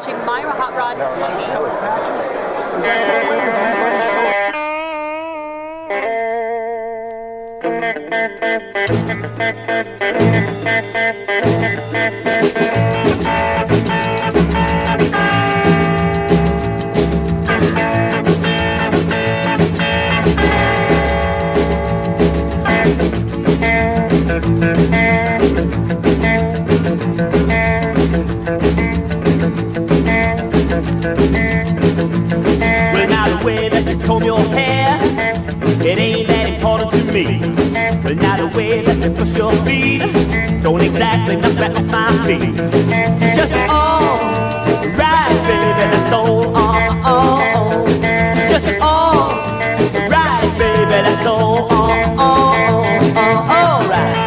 watching MyHotRodTV. Is that totally Well, now the way that you comb your hair, it ain't that important to me. But now the way that you push your feet, don't exactly knock back off my feet. Just right, baby, that's all. Just right, baby, that's all. All right.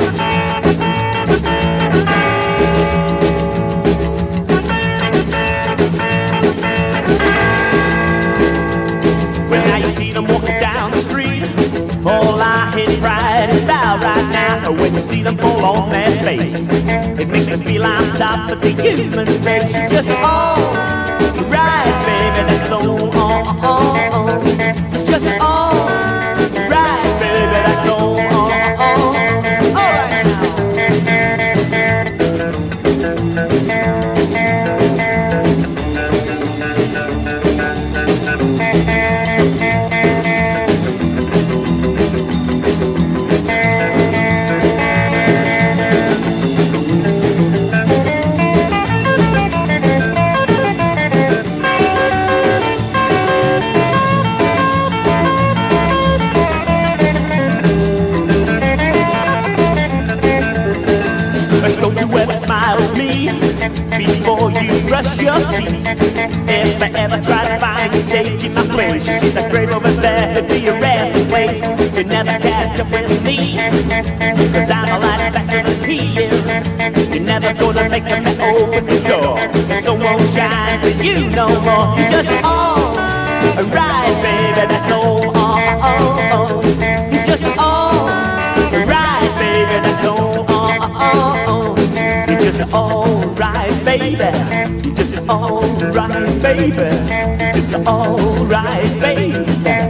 Well, now you see them walking down the street, all I hit pride and style right now. When you see them fall on their face, it makes me feel I'm top of the human race. Just right, baby, that's all. Just right, baby, that's all. All right now. Don't you ever smile at me before you brush your teeth. If I ever try to find you taking my place, you see that grave over there, it'd be a resting place. You never catch up with me, cause I'm a lot faster than he is. You're never gonna make him open the door, the sun won't shine for you no more. You're just right, baby, that's all. You're just right, baby, that's all. You're just alright, baby. You're just alright, baby. You're just alright, baby.